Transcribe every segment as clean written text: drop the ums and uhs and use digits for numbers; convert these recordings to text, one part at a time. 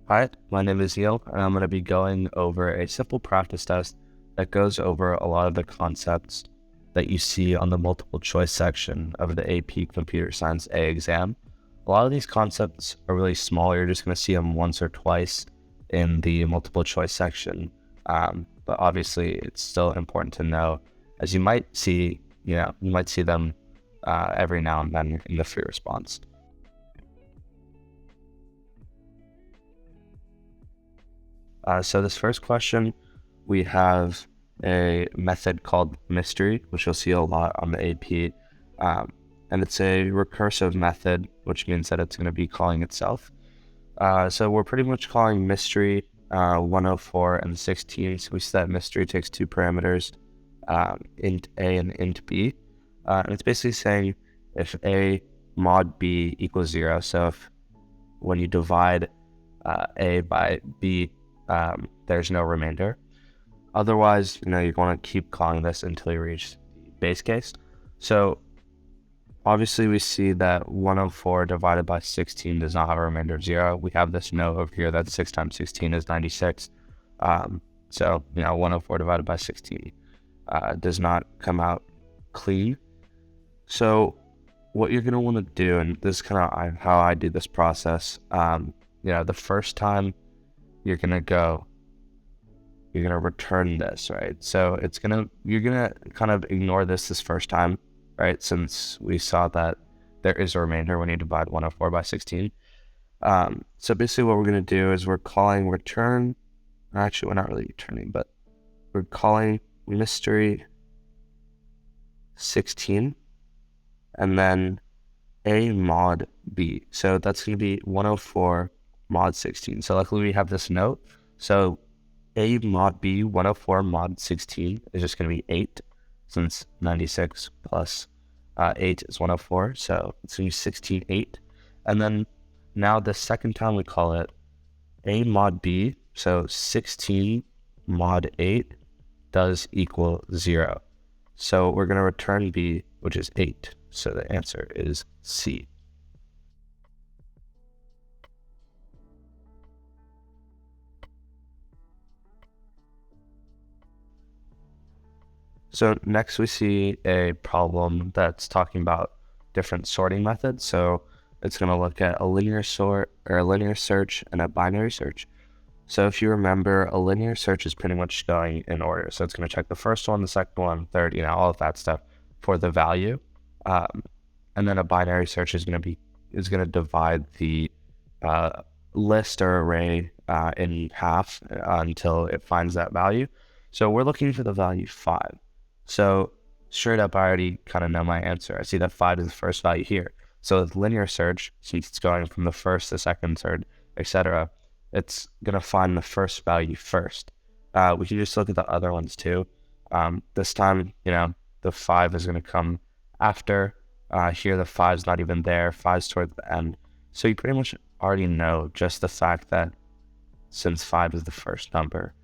Hi, my name is Neal, and I'm going to be going over a simple practice test that goes over a lot of the concepts that you see on the multiple choice section of the AP Computer Science A exam. A lot of these concepts are really small. You're just going to see them once or twice in the multiple choice section. But obviously, it's still important to know, as you might see, you might see them every now and then in the free response. So this first question, we have a method called mystery, which you'll see a lot on the AP. And it's a recursive method, which means that it's going to be calling itself. So we're pretty much calling mystery 104 and 16. So we see that mystery takes two parameters, int A and int B. And it's basically saying if A mod B equals 0, so if when you divide A by B, there's no remainder. Otherwise, you're going to keep calling this until you reach the base case. So obviously we see that 104 divided by 16 does not have a remainder of 0. We have this note over here that 6 times 16 is 96. So 104 divided by 16 does not come out clean. So what you're going to want to do, and this is kind of how I do this process, the first time you're going to return this, right? So you're going to kind of ignore this first time, right? Since we saw that there is a remainder when you divide 104 by 16. So basically what we're going to do is we're calling return, actually we're not really returning, but we're calling mystery 16 and then A mod B. So that's going to be 104 mod 16. So luckily we have this note. So A mod B 104 mod 16 is just going to be 8, since 96 plus 8 is 104. So it's going to be 16, 8. And then now the second time we call it A mod B, so 16 mod 8 does equal 0. So we're going to return B, which is 8. So the answer is C. So next we see a problem that's talking about different sorting methods. So it's going to look at a linear sort or a linear search and a binary search. So if you remember, a linear search is pretty much going in order. So it's going to check the first one, the second one, third, all of that stuff for the value. And then a binary search is going to divide the list or array in half until it finds that value. So we're looking for the value 5. So straight up, I already kind of know my answer. I see that 5 is the first value here. So with linear search, since it's going from the first to second, third, etc., it's going to find the first value first. We can just look at the other ones too. This time, the 5 is going to come after. Here, the 5 is not even there. 5's towards the end. So you pretty much already know just the fact that since 5 is the first number,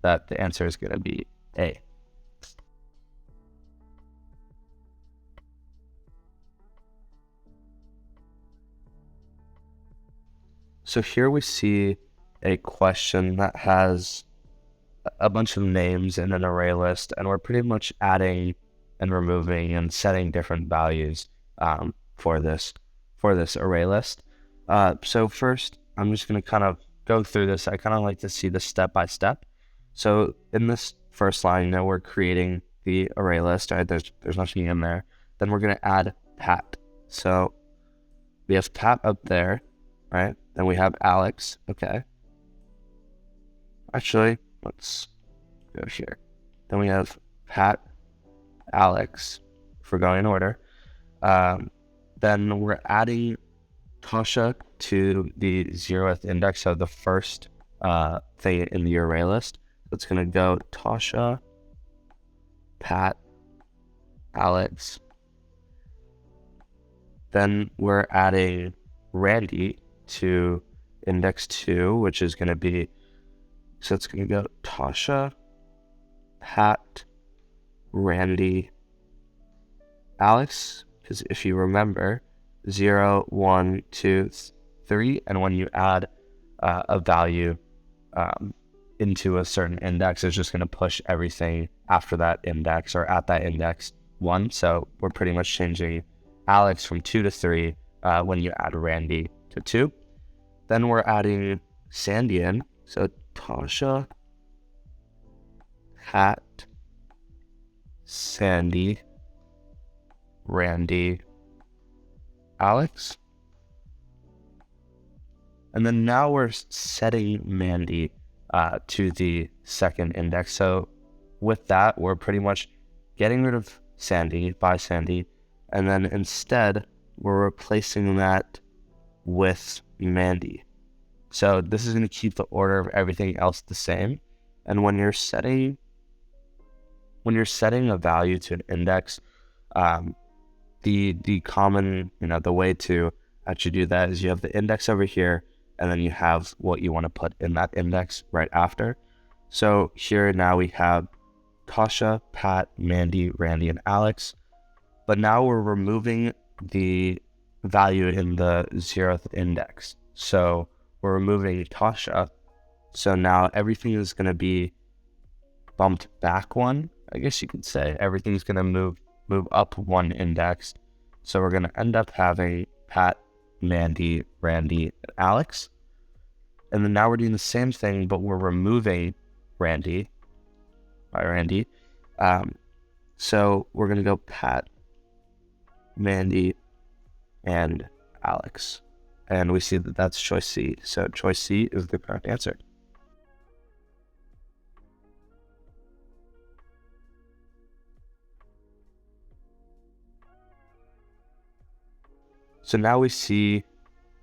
that the answer is going to be A. So here we see a question that has a bunch of names in an array list, and we're pretty much adding and removing and setting different values for this array list. So first, I'm just going to kind of go through this. I kind of like to see this step by step. So in this first line, we're creating the array list. Right? There's nothing in there. Then we're going to add Pat. So we have Pat up there, right? Then we have Alex. Okay. Actually, let's go here. Then we have Pat, Alex, if we're going in order. Then we're adding Tasha to the 0th index, so the first thing in the array list. So it's going to go Tasha, Pat, Alex. Then we're adding Randy to index 2, which is going to be, so it's going to go Tasha, Pat, Randy, Alex, because if you remember, 0, 1, 2, 3, and when you add a value into a certain index, it's just going to push everything after that index or at that index 1. So we're pretty much changing Alex from 2 to 3 when you add Randy to 2. Then we're adding Sandy in. So Tasha, Pat, Sandy, Randy, Alex. And then now we're setting Mandy to the second index. So with that, we're pretty much getting rid of Sandy by Sandy. And then instead, we're replacing that with Mandy. So this is going to keep the order of everything else the same. And when you're setting a value to an index, the common, the way to actually do that is you have the index over here, and then you have what you want to put in that index right after. So here now we have Tasha, Pat, Mandy, Randy, and Alex. But now we're removing the value in the 0th index. So we're removing Tasha. So now everything is going to be bumped back 1, I guess you could say. Everything's going to move up 1 index. So we're going to end up having Pat, Mandy, Randy, and Alex. And then now we're doing the same thing, but we're removing Randy by Randy. So we're going to go Pat, Mandy, and Alex. And we see that that's choice C. So choice C is the correct answer. So now we see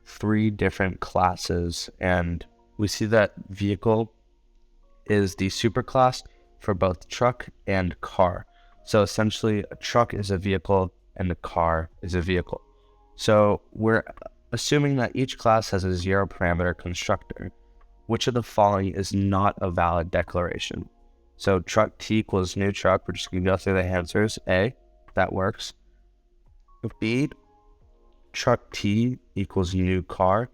3 different classes, and we see that vehicle is the superclass for both truck and car. So essentially, a truck is a vehicle and a car is a vehicle. So we're assuming that each class has a 0 parameter constructor. Which of the following is not a valid declaration? So truck T equals new truck. We're just going to go through the answers. A, that works. B, truck T equals new car.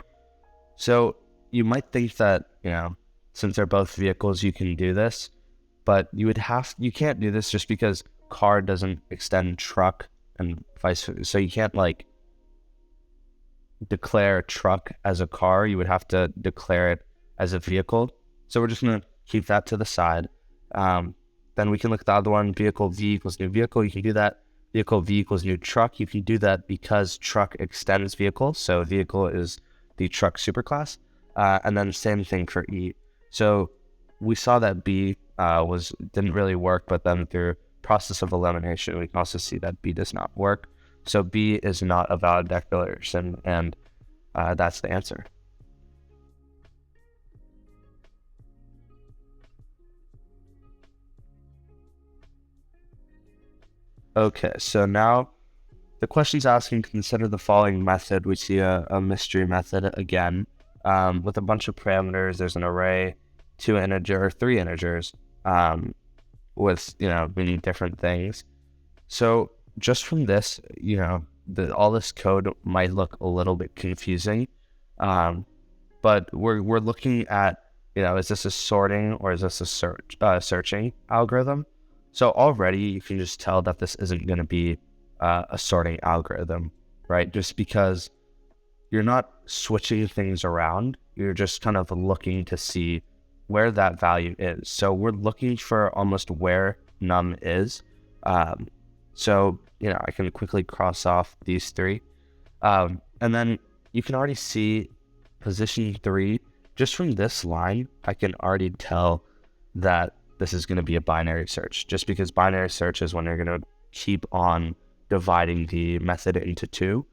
So you might think that, since they're both vehicles, you can do this, but you can't do this just because car doesn't extend truck and vice versa. So you can't declare truck as a car. You would have to declare it as a vehicle. So we're just going to keep that to the side. Then we can look at the other one, vehicle V equals new vehicle. You can do that. Vehicle V equals new truck. You can do that because truck extends vehicle. So vehicle is the truck superclass. And then same thing for E. So we saw that B didn't really work, but then through process of elimination, we can also see that B does not work. So B is not a valid declaration, and that's the answer. Okay, so now the question's asking, consider the following method. We see a mystery method again with a bunch of parameters. There's an array, 3 integers with, meaning different things. So just from this, all this code might look a little bit confusing, but we're looking at, is this a sorting or is this a searching algorithm? So already you can just tell that this isn't going to be a sorting algorithm, right? Just because you're not switching things around, you're just kind of looking to see where that value is. So we're looking for almost where num is. So, I can quickly cross off these 3. And then you can already see position 3. Just from this line, I can already tell that this is going to be a binary search, just because binary search is when you're going to keep on dividing the method into 2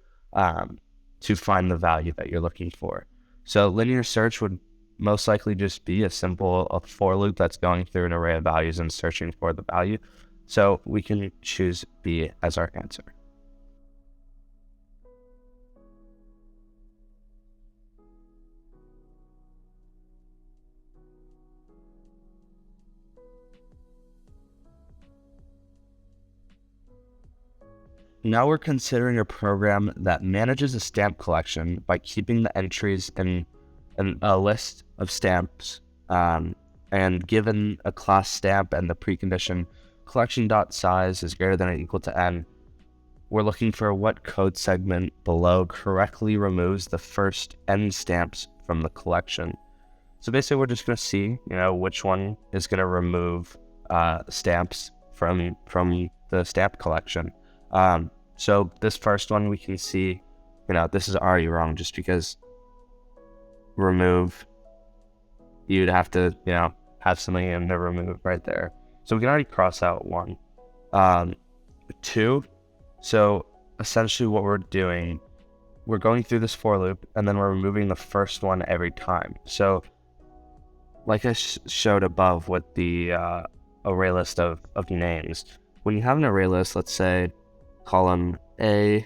to find the value that you're looking for. So linear search would most likely just be a for loop that's going through an array of values and searching for the value. So we can choose B as our answer. Now we're considering a program that manages a stamp collection by keeping the entries in a list of stamps, and given a class stamp and the precondition collection.size is greater than or equal to n, we're looking for what code segment below correctly removes the first n stamps from the collection. So basically we're just going to see, which one is going to remove stamps from the stamp collection. So this first one we can see, this is already wrong just because remove, you'd have to, have something in the remove right there. So we can already cross out 1. 2, so essentially what we're doing, we're going through this for loop and then we're removing the first one every time. So like I showed above with the array list of names, when you have an array list, let's say column A,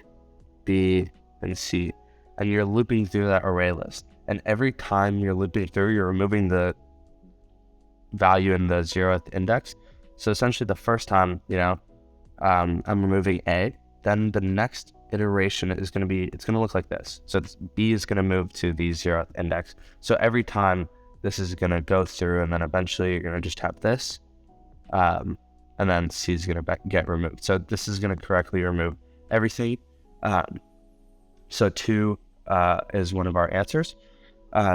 B, and C, and you're looping through that array list, and every time you're looping through, you're removing the value in the 0th index. So essentially the first time, I'm removing A, then the next iteration is going to be, it's going to look like this. So B is going to move to the 0th index. So every time this is going to go through, and then eventually you're going to just have this, and then C is going to get removed. So this is going to correctly remove everything. So 2 is one of our answers.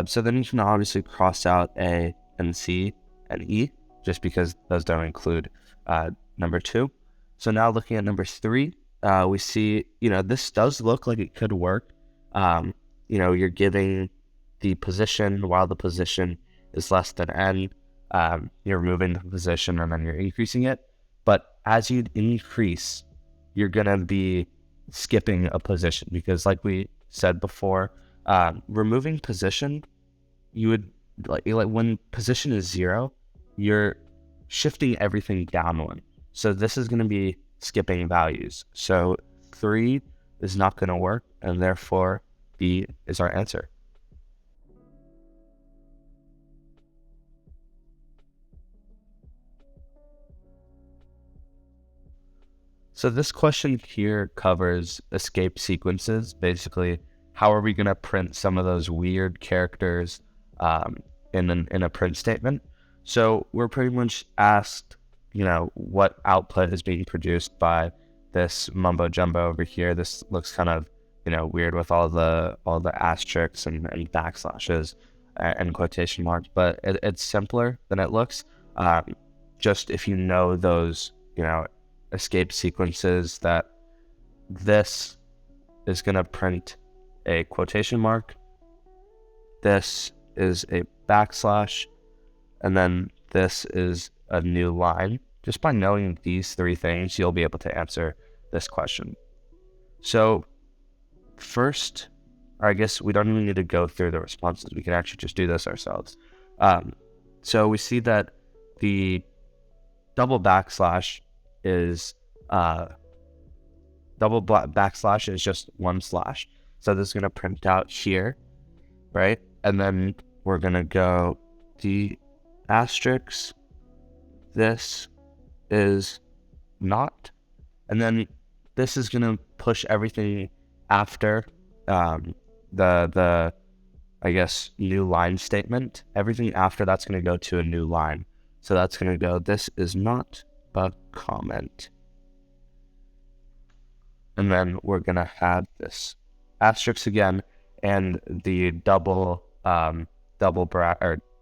So then you can obviously cross out A and C and E, just because those don't include number 2. So now looking at number 3, we see, this does look like it could work. You're giving the position while the position is less than n. You're removing the position and then you're increasing it. But as you increase, you're going to be skipping a position, because like we said before, removing position, you would like when position is 0, you're shifting everything down 1. So this is going to be skipping values. So 3 is not going to work, and therefore B is our answer. So this question here covers escape sequences. Basically, how are we going to print some of those weird characters in a print statement? So we're pretty much asked, what output is being produced by this mumbo jumbo over here. This looks kind of, weird with all the asterisks and backslashes and quotation marks, but it's simpler than it looks. Just if you know those, escape sequences, that this is going to print a quotation mark, this is a backslash, and then this is a new line. Just by knowing these 3 things, you'll be able to answer this question. So first, I guess we don't even need to go through the responses. We can actually just do this ourselves. So we see that the double backslash is backslash is just 1 slash. So this is going to print out here, right? And then we're going to go the asterisk, this is not, and then this is going to push everything after the I guess new line statement. Everything after that's going to go to a new line. So that's going to go, this is not a comment. And then we're going to have this asterisk again, and the double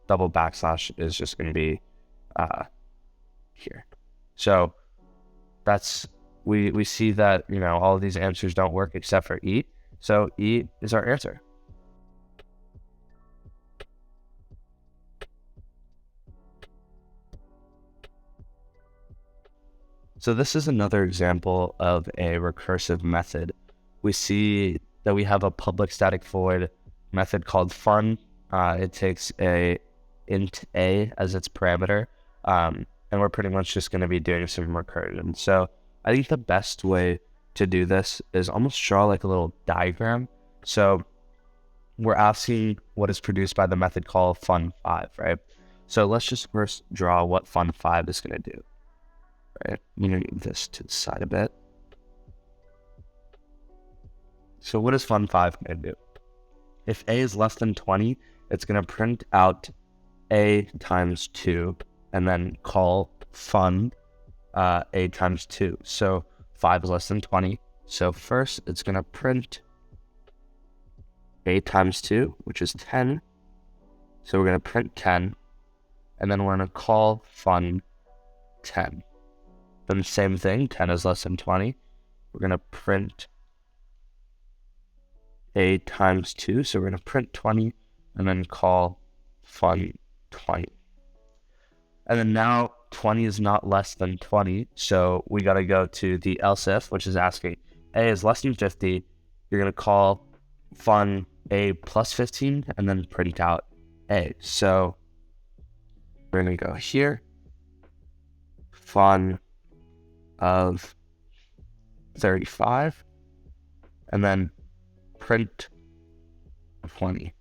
backslash is just going to be here. So that's, we see that, all of these answers don't work except for E. So E is our answer. So this is another example of a recursive method. We see that we have a public static void method called fun. It takes a int a as its parameter, and we're pretty much just going to be doing some recursion. So I think the best way to do this is almost draw like a little diagram. So we're asking what is produced by the method called fun5, right? So let's just first draw what fun5 is going to do. Right, I'm going to move this to the side a bit. So what is fun5 going to do? if a is less than 20, it's going to print out a times 2 and then call fun a times 2. So 5 is less than 20. So first it's going to print a times 2, which is 10. So we're going to print 10, and then we're going to call fun 10. Then the same thing, 10 is less than 20. We're going to print a times 2. So we're going to print 20 and then call fun 20. And then now 20 is not less than 20. So we got to go to the else if, which is asking a is less than 50. You're going to call fun a plus 15 and then print out a. So we're going to go here, fun of 35, and then print 20.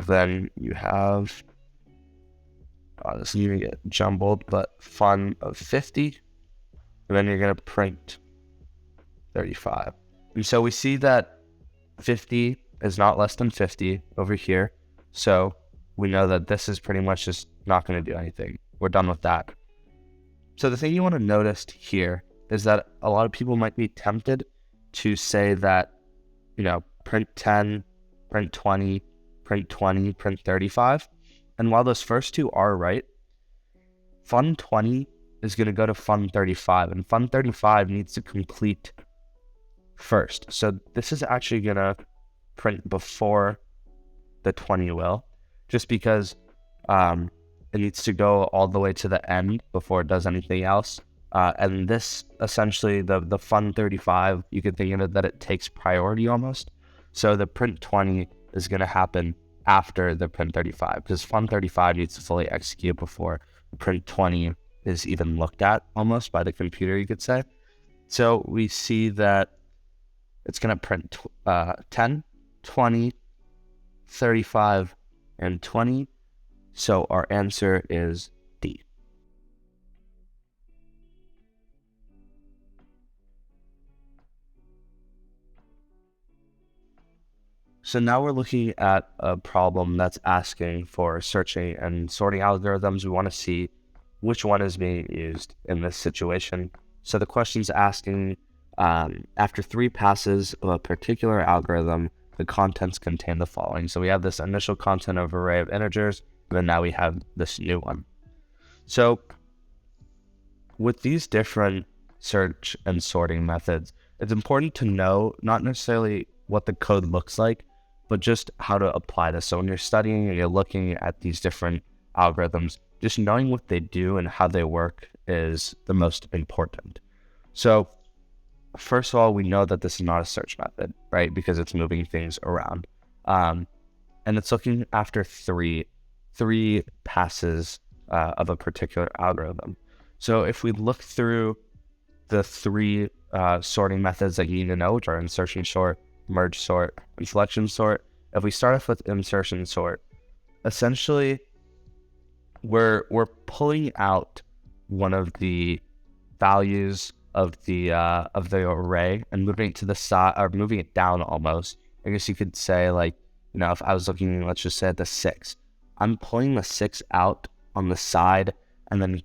Then you have, this is going to get jumbled, but fun of 50, and then you're going to print 35. And so we see that 50 is not less than 50 over here. So we know that this is pretty much just not going to do anything. We're done with that. So the thing you want to notice here is that a lot of people might be tempted to say that, print 10, print 20, print 20, print 35. And while those first two are right, fun 20 is going to go to fun 35, and fun 35 needs to complete first. So this is actually going to print before the 20 will, just because it needs to go all the way to the end before it does anything else. And this, essentially, the fun 35, you could think of it that it takes priority almost. So the print 20 is going to happen after the print 35, because fun 35 needs to fully execute before print 20 is even looked at almost by the computer, you could say. So we see that it's going to print 10, 20, 35, and 20. So our answer is D. So now we're looking at a problem that's asking for searching and sorting algorithms. We want to see which one is being used in this situation. So the question's asking, after 3 passes of a particular algorithm, the contents contain the following. So we have this initial content of array of integers, and then now we have this new one. So with these different search and sorting methods, it's important to know not necessarily what the code looks like, but just how to apply this. So when you're studying and you're looking at these different algorithms, just knowing what they do and how they work is the most important. So first of all, we know that this is not a search method, right? Because it's moving things around. And it's looking after three passes of a particular algorithm. So if we look through the 3 sorting methods that you need to know, which are insertion sort, merge sort, and selection sort, if we start off with insertion sort, essentially we're pulling out one of the values of the array and moving it to the side, or moving it down almost. I guess you could say, like, if I was looking, let's just say at the 6, I'm pulling the 6 out on the side and then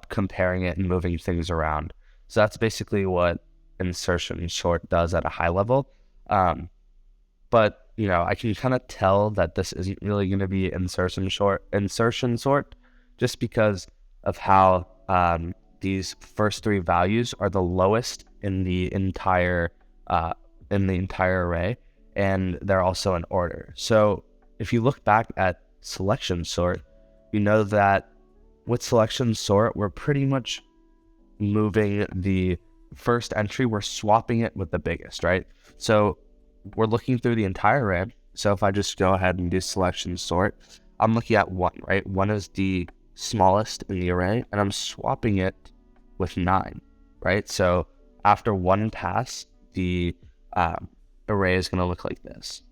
comparing it and moving things around. So that's basically what insertion sort does at a high level. But I can kind of tell that this isn't really going to be insertion sort, just because of how these first 3 values are the lowest in the entire array, and they're also in order. So if you look back at selection sort, you know that with selection sort, we're pretty much moving the first entry, we're swapping it with the biggest, right? So we're looking through the entire array. So if I just go ahead and do selection sort, I'm looking at 1, right? 1 is the smallest in the array, and I'm swapping it with 9, right? So after 1 pass, the array is going to look like this,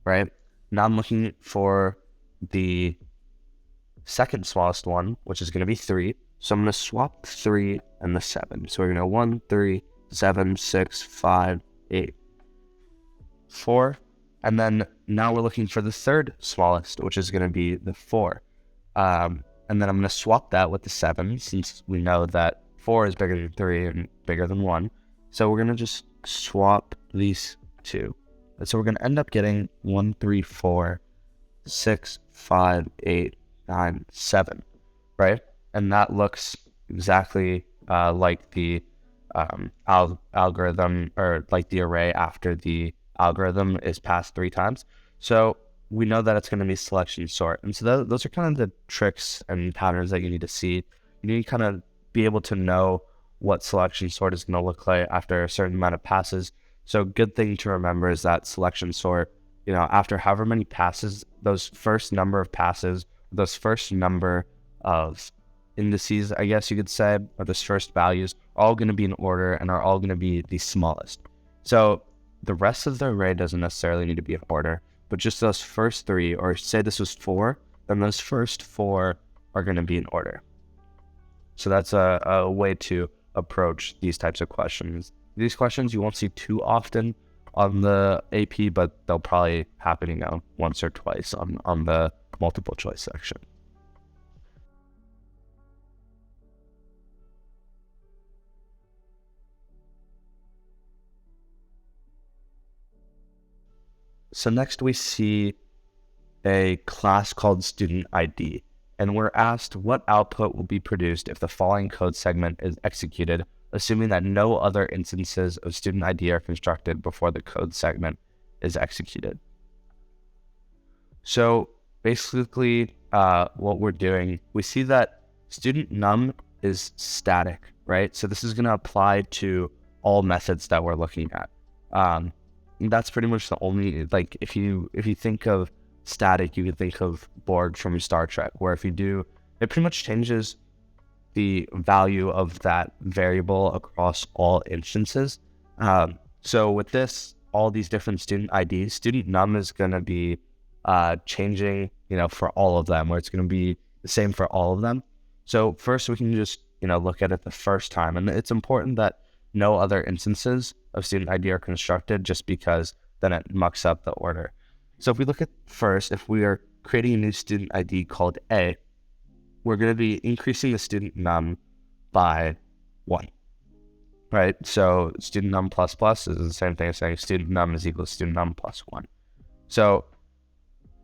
right? Now I'm looking for the second smallest one, which is going to be 3. So I'm going to swap the 3 and the 7. So we're going to 1, 3, 7, 6, 5, 8, 4. And then now we're looking for the third smallest, which is going to be the 4. And then I'm going to swap that with the 7, since we know that 4 is bigger than 3 and bigger than 1. So we're going to just swap these two. And so we're going to end up getting 1, 3, 4, 6, 5, 8, 9, 7, right? And that looks exactly like the algorithm, or like the array after the algorithm is passed 3 times. So we know that it's going to be selection sort. And so those are kind of the tricks and patterns that you need to see. You need to kind of be able to know what selection sort is going to look like after a certain amount of passes. So good thing to remember is that selection sort, after however many passes, those first number of passes, those first number of indices, I guess you could say, or those first values, are all going to be in order and are all going to be the smallest. So the rest of the array doesn't necessarily need to be in order, but just those first 3, or say this was 4, then those first 4 are going to be in order. So that's a way to approach these types of questions. These questions you won't see too often on the AP, but they'll probably happen, once or twice on the multiple choice section. So next we see a class called student ID, and we're asked what output will be produced if the following code segment is executed, assuming that no other instances of student ID are constructed before the code segment is executed. So basically what we're doing, we see that student num is static, right? So this is going to apply to all methods that we're looking at. That's pretty much the only, like, if you think of static, you could think of Borg from Star Trek, where if you do, it pretty much changes the value of that variable across all instances. So with this, all these different student IDs, student num is going to be changing, for all of them, where it's going to be the same for all of them. So first we can just, look at it the first time. And it's important that no other instances of student ID are constructed, just because then it mucks up the order. So if we look at first, if we are creating a new student ID called A, we're going to be increasing the student num by 1, right? So student num plus plus is the same thing as saying student num is equal to student num plus 1. So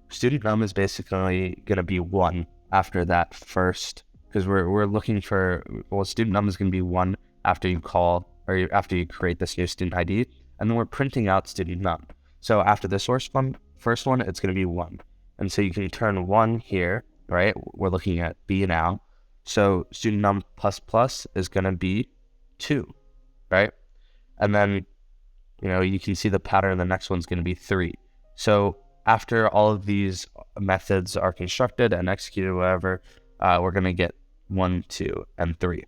student num is basically going to be 1 after that first, because we're looking for, student num is going to be 1 after you call, or after you create this new student ID, and then we're printing out student num. So after the first one, it's going to be 1. And so you can turn 1 here, right? We're looking at B now. So student num plus plus is going to be 2, right? And then, you can see the pattern. The next one's going to be 3. So after all of these methods are constructed and executed, whatever, we're going to get 1, 2, and 3.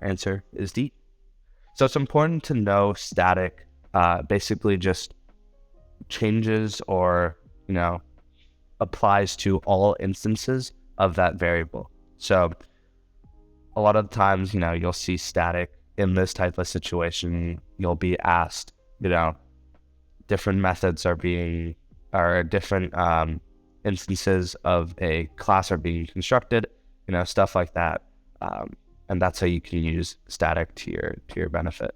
Our answer is D. So it's important to know static basically just changes or, applies to all instances of that variable. So a lot of times, you'll see static in this type of situation. You'll be asked, different methods are different instances of a class are being constructed, stuff like that. And that's how you can use static to your benefit.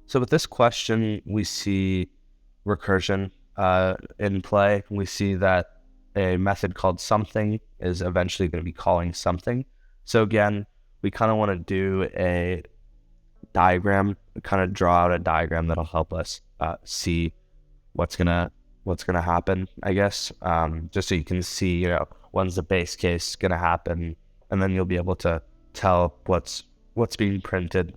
So with this question, we see recursion in play. We see that a method called something is eventually going to be calling something. So again, we kind of want to do a diagram, kind of draw out a diagram that'll help us see what's gonna happen, I guess, just so you can see, when's the base case gonna happen, and then you'll be able to tell what's being printed.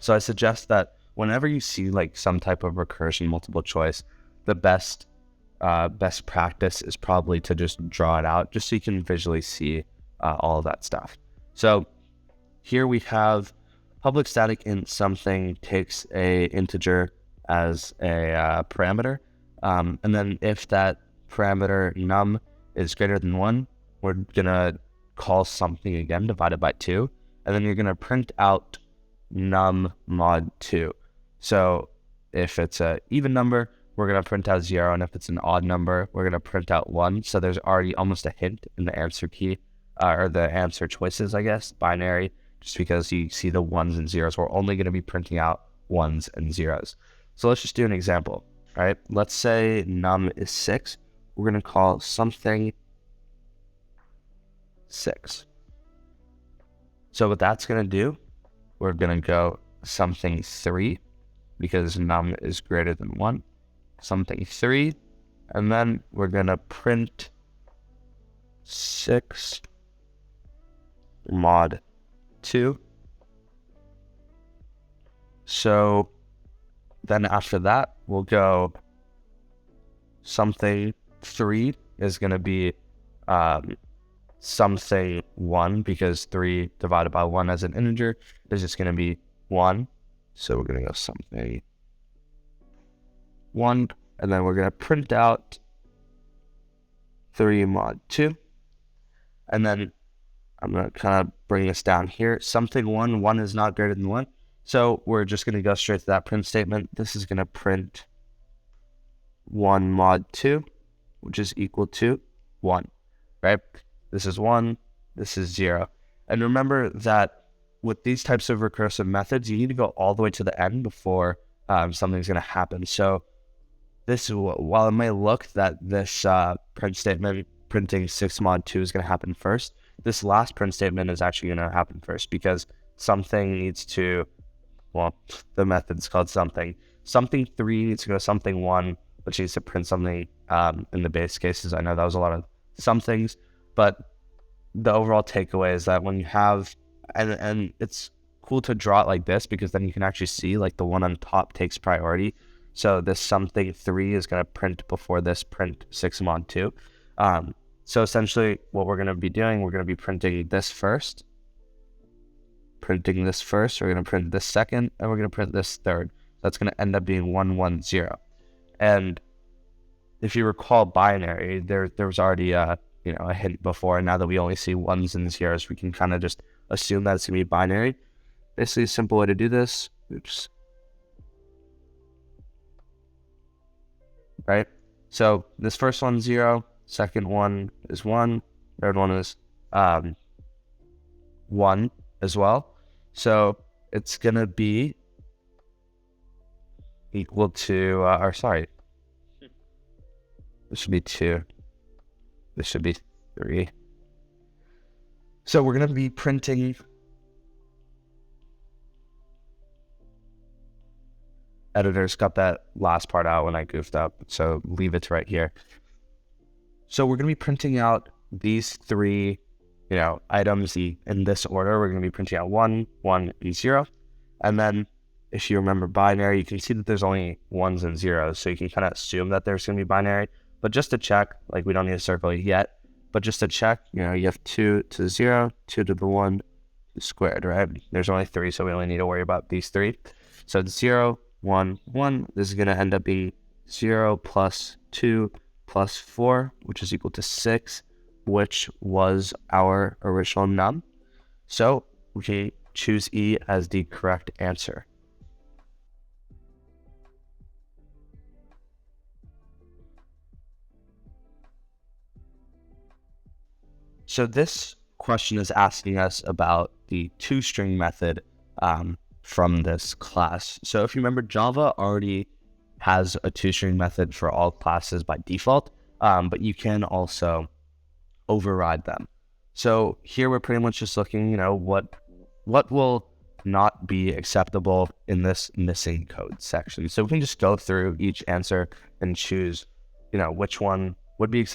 So I suggest that whenever you see like some type of recursion multiple choice, the best practice is probably to just draw it out, just so you can visually see all of that stuff. So here we have public static int something takes a integer as a parameter. And then if that parameter num is greater than 1, we're going to call something again divided by 2. And then you're going to print out num mod 2. So if it's an even number, we're going to print out 0. And if it's an odd number, we're going to print out 1. So there's already almost a hint in the answer key, or the answer choices, I guess, binary, just because you see the 1s and 0s. We're only going to be printing out 1s and 0s. So let's just do an example, right? Let's say num is 6. We're going to call something 6. So what that's going to do, we're going to go something 3, because num is greater than 1, something 3, and then we're going to print 6 mod 2. So then after that, we'll go something 3 is going to be something 1, because 3 divided by 1 as an integer is just going to be 1. So we're going to go something 1, and then we're going to print out 3 mod 2. And then I'm going to kind of bring this down here. Something 1 is not greater than 1. So we're just going to go straight to that print statement. This is going to print 1 mod 2, which is equal to 1, right? This is 1, this is 0. And remember that with these types of recursive methods, you need to go all the way to the end before something's going to happen. So this, while it may look that this print statement printing 6 mod 2 is going to happen first, this last print statement is actually going to happen first, because something needs to, well, the method's called something. Something 3 needs to go something 1, which needs to print something in the base cases. I know that was a lot of somethings, but the overall takeaway is that when you have, and it's cool to draw it like this, because then you can actually see like the one on top takes priority. So this something 3 is going to print before this print 6 mod 2. So essentially what we're going to be doing, we're going to be printing this first, we're going to print this second, and we're going to print this third. That's going to end up being 1, 1, 0. And if you recall binary, there was already a hint before, and now that we only see 1s and 0s, we can kind of just assume that it's going to be binary. Basically, a simple way to do this, oops, right? So this first one's 0, second one is 1, third one is 1 as well. So it's going to be equal to, this should be 2. This should be 3. So we're going to be printing, editors got that last part out when I goofed up, so leave it right here. So we're going to be printing out these 3, items in this order. We're going to be printing out 1, 1, and 0. And then if you remember binary, you can see that there's only 1s and 0s, so you can kind of assume that there's going to be binary. But just to check, like we don't need to circle it yet, but just to check, you have 2 to the 0, 2 to the 1 squared, right? There's only 3, so we only need to worry about these 3. So it's 0, 1, 1. This is going to end up being 0 plus 2 plus 4, which is equal to 6, which was our original num. So we can choose E as the correct answer. So this question is asking us about the toString method from this class. So if you remember, Java already has a toString method for all classes by default, but you can also override them. So here we're pretty much just looking, what will not be acceptable in this missing code section. So we can just go through each answer and choose, which one would be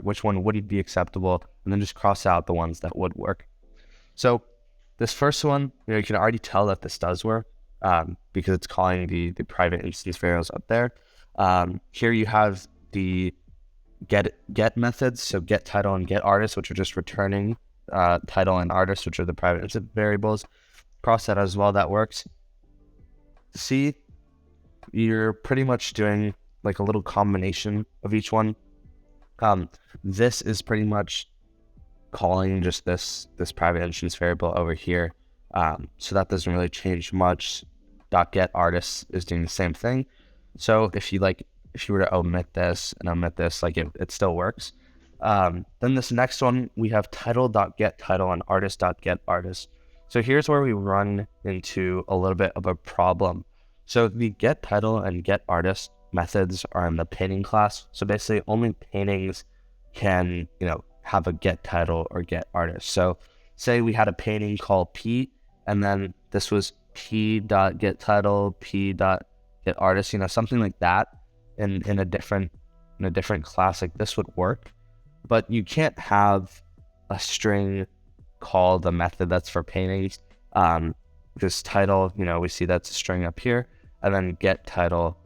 which one would be acceptable, and then just cross out the ones that would work. So this first one, you can already tell that this does work because it's calling the private instance variables up there. Here you have the get methods, so get title and get artist, which are just returning title and artist, which are the private instance variables. Cross that as well, that works. C, you're pretty much doing like a little combination of each one. This is pretty much calling just this private instance variable over here. So that doesn't really change much. .get artist is doing the same thing. So if you were to omit this and omit this, like it still works. Then this next one, we have title.get title and artist.get artist. So here's where we run into a little bit of a problem. So the get title and get artist methods are in the painting class. So basically only paintings can, have a get title or get artist. So say we had a painting called P, and then this was P.get title, P.get artist, something like that in a different class, like this would work. But you can't have a string called a method that's for paintings. This title, we see that's a string up here, and then get title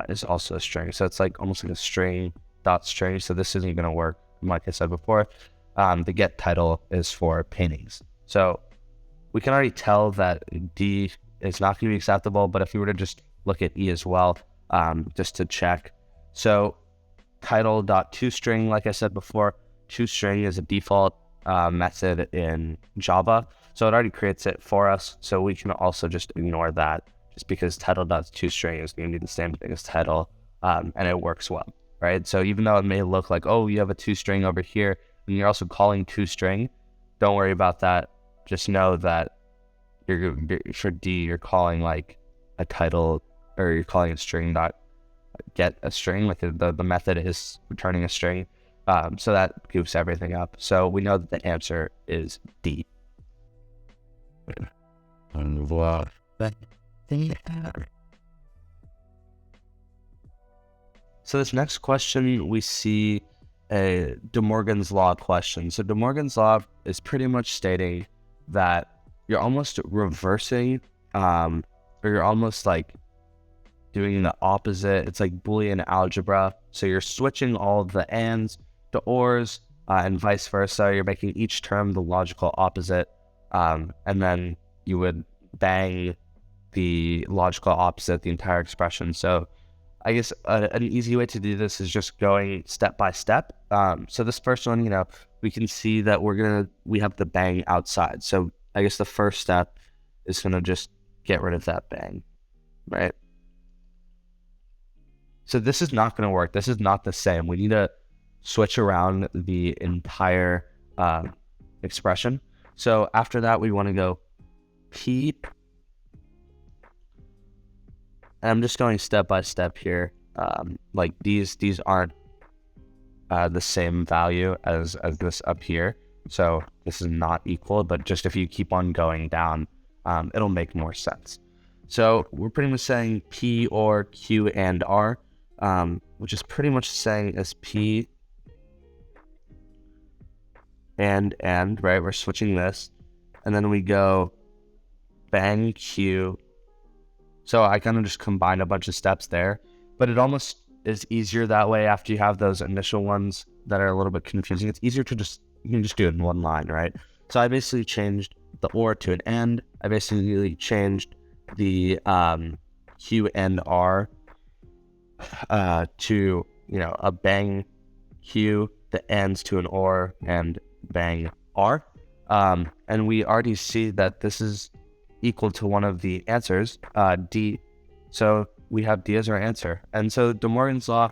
is also a string. So it's like almost like a string dot string. So this isn't going to work. Like I said before, the get title is for paintings. So we can already tell that D is not going to be acceptable, but if we were to just look at E as well, just to check. So title.toString, like I said before, toString is a default method in Java. So it already creates it for us. So we can also just ignore that just because title.toString is going to be the same thing as title, and it works well. Right? So even though it may look like, oh, you have a toString over here, and you're also calling toString, don't worry about that. Just know that for D, you're calling like a title, or you're calling a string dot get a string, like the method is returning a string. So that goofs everything up. So we know that the answer is D. So this next question, we see a De Morgan's Law question. So De Morgan's Law is pretty much stating that you're almost reversing, or you're almost like doing the opposite. It's like Boolean algebra. So you're switching all of the ands to ors, and vice versa. You're making each term the logical opposite, and then you would bang the logical opposite the entire expression. So I guess an easy way to do this is just going step by step. So this first one, we can see that we have the bang outside. So I guess the first step is gonna just get rid of that bang, right? So this is not gonna work. This is not the same. We need to switch around the entire expression. So after that, we wanna go P. And I'm just going step by step here. Like these aren't the same value as this up here. So this is not equal, but just if you keep on going down, it'll make more sense. So we're pretty much saying P or Q and R, which is pretty much saying as P and, right? We're switching this. And then we go bang Q. So I kind of just combined a bunch of steps there, but it almost is easier that way after you have those initial ones that are a little bit confusing. It's easier to you can just do it in one line, right? So I basically changed the or to an and. I basically changed the Q and R to, a bang Q, the ends to an or, and bang R. And we already see that this is equal to one of the answers, D. So we have D as our answer. And so De Morgan's Law,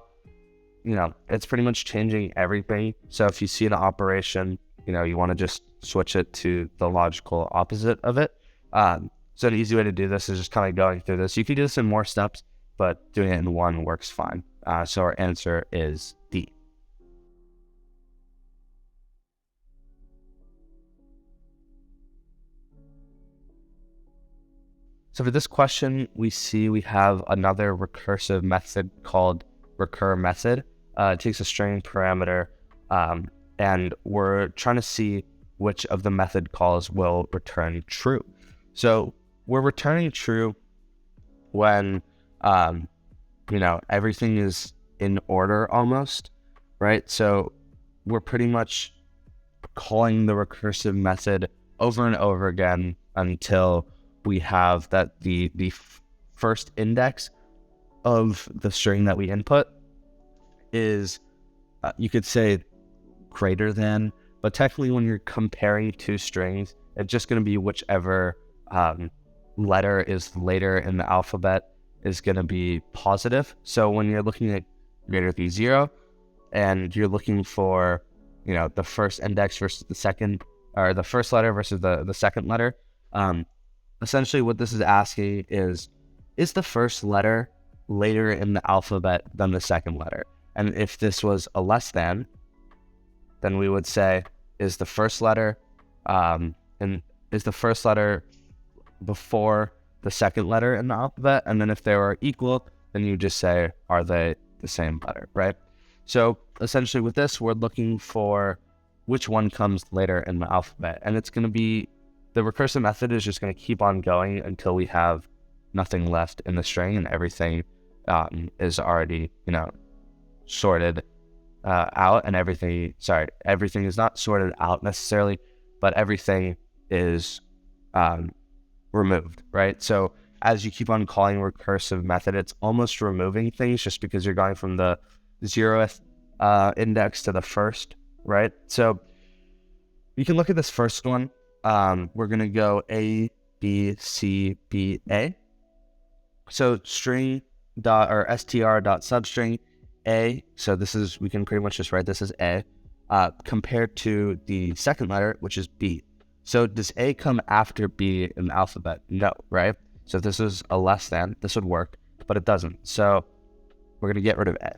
it's pretty much changing everything. So if you see an operation, you want to just switch it to the logical opposite of it. So an easy way to do this is just kind of going through this. You can do this in more steps, but doing it in one works fine. So our answer is D. So for this question, we have another recursive method called recur method. It takes a string parameter, and we're trying to see which of the method calls will return true. So we're returning true when, everything is in order almost, right? So we're pretty much calling the recursive method over and over again until we have that the first index of the string that we input is, you could say greater than, but technically when you're comparing two strings, it's just going to be whichever letter is later in the alphabet is going to be positive. So when you're looking at greater than 0 and you're looking for, the first index versus the second, or the first letter versus the second letter, essentially what this is asking is the first letter later in the alphabet than the second letter? And if this was a less than, then we would say, is the first letter before the second letter in the alphabet? And then if they were equal, then you just say, are they the same letter, right? So essentially with this, we're looking for which one comes later in the alphabet. And it's going to be, the recursive method is just going to keep on going until we have nothing left in the string and everything is already, sorted out, and everything is not sorted out necessarily, but everything is removed, right? So as you keep on calling recursive method, it's almost removing things just because you're going from the 0th index to the first, right? So you can look at this first one. We're going to go A, B, C, B, A. So string dot or str dot substring A. So this is, we can pretty much just write this as A, compared to the second letter, which is B. So does A come after B in the alphabet? No, right? So if this is a less than, this would work, but it doesn't. So we're going to get rid of A.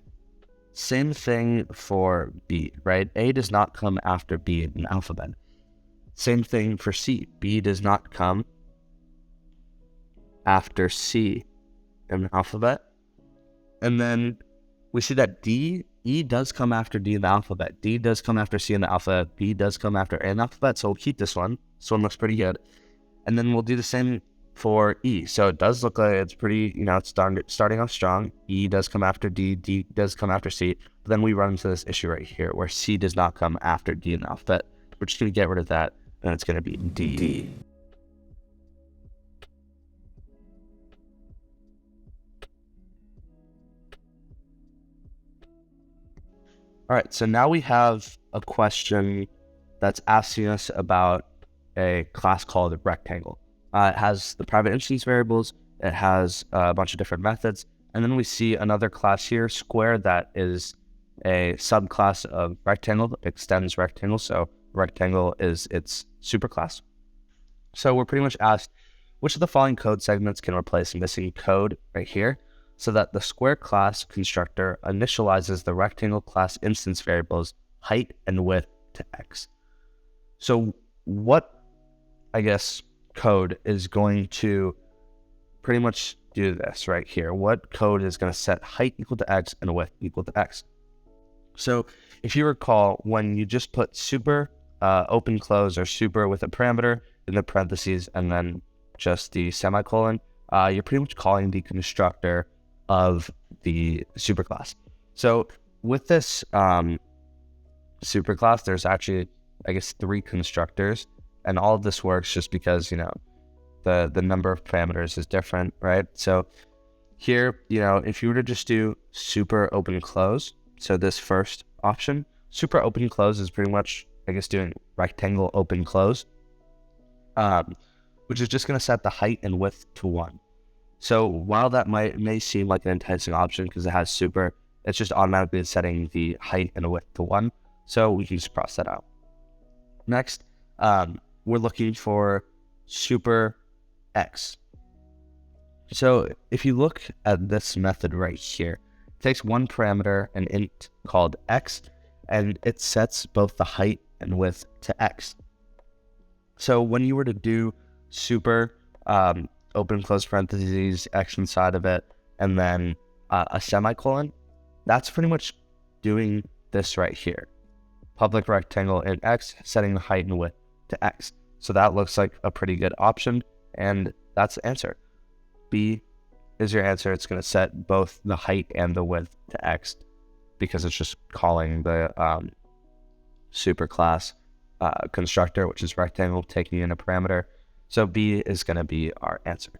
Same thing for B, right? A does not come after B in the alphabet. Same thing for C. B does not come after C in the alphabet. And then we see that E does come after D in the alphabet. D does come after C in the alphabet. B does come after A in the alphabet. So we'll keep this one. This one looks pretty good. And then we'll do the same for E. So it does look like it's pretty, it's starting off strong. E does come after D. D does come after C. But then we run into this issue right here where C does not come after D in the alphabet. We're just going to get rid of that. And it's going to be D. All right, so now we have a question that's asking us about a class called rectangle. It has the private instance variables, it has a bunch of different methods, and then we see another class here, square, that is a subclass of rectangle, extends rectangle, so rectangle is its superclass. So we're pretty much asked, which of the following code segments can replace missing code right here, so that the square class constructor initializes the rectangle class instance variables height and width to X. So what, code is going to pretty much do this right here? What code is going to set height equal to X and width equal to X? So if you recall, when you just put super, open close, or super with a parameter in the parentheses and then just the semicolon, you're pretty much calling the constructor of the superclass. So with this superclass, there's actually, 3 constructors, and all of this works just because, the number of parameters is different, right? So here, if you were to just do super open close, so this first option, super open close is pretty much, doing rectangle open close, which is just going to set the height and width to 1. So while that may seem like an enticing option because it has super, it's just automatically setting the height and width to 1. So we can just cross that out. Next, we're looking for super X. So if you look at this method right here, it takes one parameter, an int called X, and it sets both the height and width to X. So when you were to do super, open close parentheses, X inside of it, and then a semicolon, that's pretty much doing this right here. Public rectangle in X, setting the height and width to X. So that looks like a pretty good option, and that's the answer. B is your answer. It's going to set both the height and the width to X because it's just calling the superclass constructor, which is rectangle, taking in a parameter. So B is going to be our answer.